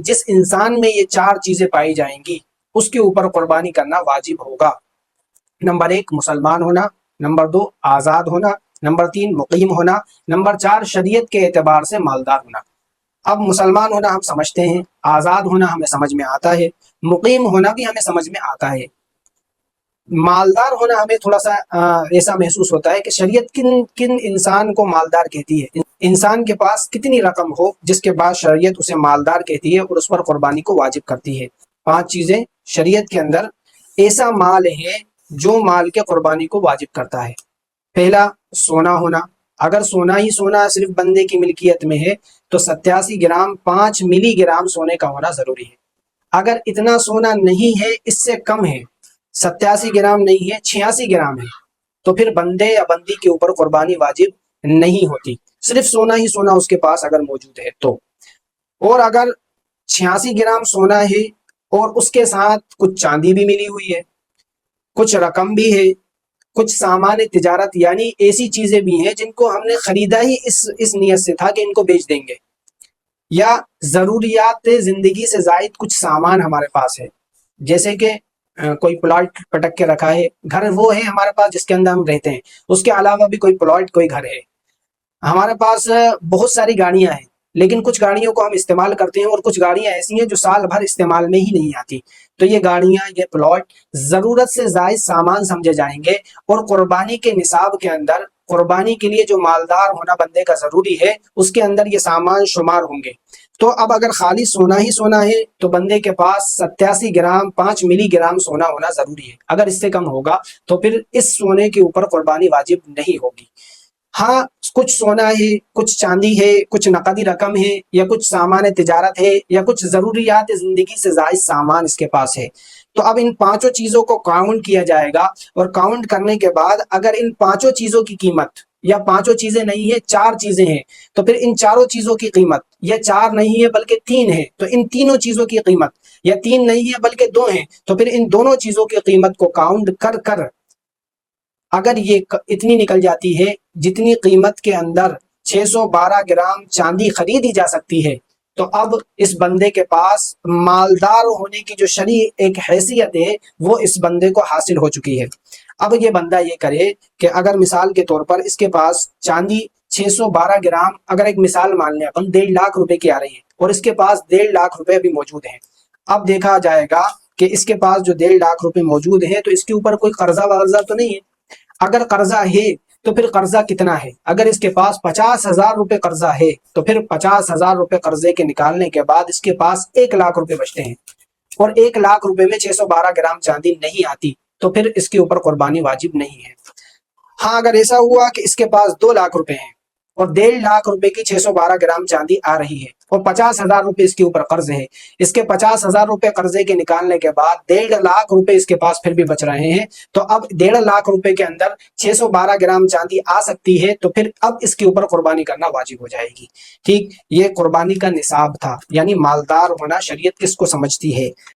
جس انسان میں یہ چار چیزیں پائی جائیں گی اس کے اوپر قربانی کرنا واجب ہوگا۔ نمبر 1 مسلمان ہونا، نمبر 2 آزاد ہونا، نمبر 3 مقیم ہونا، نمبر 4 شریعت کے اعتبار سے مالدار ہونا۔ اب مسلمان ہونا ہم سمجھتے ہیں، آزاد ہونا ہمیں سمجھ میں آتا ہے، مقیم ہونا بھی ہمیں سمجھ میں آتا ہے، مالدار ہونا ہمیں تھوڑا سا ایسا محسوس ہوتا ہے کہ شریعت کن انسان کو مالدار کہتی ہے، انسان کے پاس کتنی رقم ہو جس کے بعد شریعت اسے مالدار کہتی ہے اور اس پر قربانی کو واجب کرتی ہے۔ 5 چیزیں شریعت کے اندر ایسا مال ہے جو مال کے قربانی کو واجب کرتا ہے۔ پہلا سونا ہونا، اگر سونا ہی سونا صرف بندے کی ملکیت میں ہے تو 87 گرام 5 ملی گرام سونے کا ہونا ضروری ہے۔ اگر اتنا سونا نہیں ہے، اس سے کم ہے، 87 گرام نہیں ہے، 86 گرام ہے، تو پھر بندے یا بندی کے اوپر قربانی واجب نہیں ہوتی، صرف سونا ہی سونا اس کے پاس اگر موجود ہے تو۔ اور اگر 86 گرام سونا ہے اور اس کے ساتھ کچھ چاندی بھی ملی ہوئی ہے، کچھ رقم بھی ہے، کچھ سامان تجارت یعنی ایسی چیزیں بھی ہیں جن کو ہم نے خریدا ہی اس نیت سے تھا کہ ان کو بیچ دیں گے، یا ضروریات زندگی سے زائد کچھ سامان ہمارے پاس ہے، جیسے کہ کوئی پلاٹ پٹک کے رکھا ہے، گھر وہ ہے ہمارے پاس جس کے اندر ہم رہتے ہیں، اس کے علاوہ بھی کوئی پلاٹ کوئی گھر ہے، ہمارے پاس بہت ساری گاڑیاں ہیں لیکن کچھ گاڑیوں کو ہم استعمال کرتے ہیں اور کچھ گاڑیاں ایسی ہیں جو سال بھر استعمال میں ہی نہیں آتی، تو یہ گاڑیاں یہ پلاٹ ضرورت سے زائد سامان سمجھے جائیں گے، اور قربانی کے نصاب کے اندر قربانی کے لیے جو مالدار ہونا بندے کا ضروری ہے اس کے اندر یہ سامان شمار ہوں گے۔ تو اب اگر خالی سونا ہی سونا ہے تو بندے کے پاس 87 گرام 5 ملی گرام سونا ہونا ضروری ہے، اگر اس سے کم ہوگا تو پھر اس سونے کے اوپر قربانی واجب نہیں ہوگی۔ ہاں کچھ سونا ہے، کچھ چاندی ہے، کچھ نقدی رقم ہے، یا کچھ سامان تجارت ہے، یا کچھ ضروریات زندگی سے زائد سامان اس کے پاس ہے، تو اب ان 5 چیزوں کو کاؤنٹ کیا جائے گا، اور کاؤنٹ کرنے کے بعد اگر ان 5 چیزوں کی قیمت، یا 5 چیزیں نہیں ہیں 4 چیزیں ہیں، تو پھر ان 4 چیزوں کی قیمت، یا 4 نہیں ہے بلکہ 3 ہے تو ان تینوں چیزوں کی قیمت، یا 3 نہیں ہے بلکہ 2 ہیں تو پھر ان دونوں چیزوں کی قیمت کو کاؤنٹ کر اگر یہ اتنی نکل جاتی ہے جتنی قیمت کے اندر 612 گرام چاندی خریدی جا سکتی ہے، تو اب اس بندے کے پاس مالدار ہونے کی جو شرعی ایک حیثیت ہے وہ اس بندے کو حاصل ہو چکی ہے۔ اب یہ بندہ یہ کرے کہ اگر مثال کے طور پر اس کے پاس چاندی 612 گرام، اگر ایک مثال مان لیں اپن 1.5 لاکھ روپے کی آ رہی ہے اور اس کے پاس 1.5 لاکھ روپے بھی موجود ہیں، اب دیکھا جائے گا کہ اس کے پاس جو 1.5 لاکھ روپے موجود ہیں تو اس کے اوپر کوئی قرضہ ورضہ تو نہیں ہے، اگر قرضہ ہے تو پھر قرضہ کتنا ہے، اگر اس کے پاس 50,000 روپے قرضہ ہے تو پھر 50,000 روپے قرضے کے نکالنے کے بعد اس کے پاس 1 لاکھ روپے بچتے ہیں، اور 1 لاکھ روپے میں 612 گرام چاندی نہیں آتی تو پھر اس کے اوپر قربانی واجب نہیں ہے۔ ہاں اگر ایسا ہوا کہ اس کے پاس 2 لاکھ روپے ہیں اور 1.5 لاکھ روپے کی 612 گرام چاندی آ رہی ہے اور 50,000 روپے اس کے اوپر قرض ہے، اس کے 50,000 روپے قرضے کے نکالنے کے بعد 1.5 لاکھ روپے اس کے پاس پھر بھی بچ رہے ہیں، تو اب 1.5 لاکھ روپے کے اندر 612 گرام چاندی آ سکتی ہے تو پھر اب اس کے اوپر قربانی کرنا واجب ہو جائے گی۔ ٹھیک، یہ قربانی کا نصاب تھا، یعنی مالدار ہونا شریعت کس کو سمجھتی ہے۔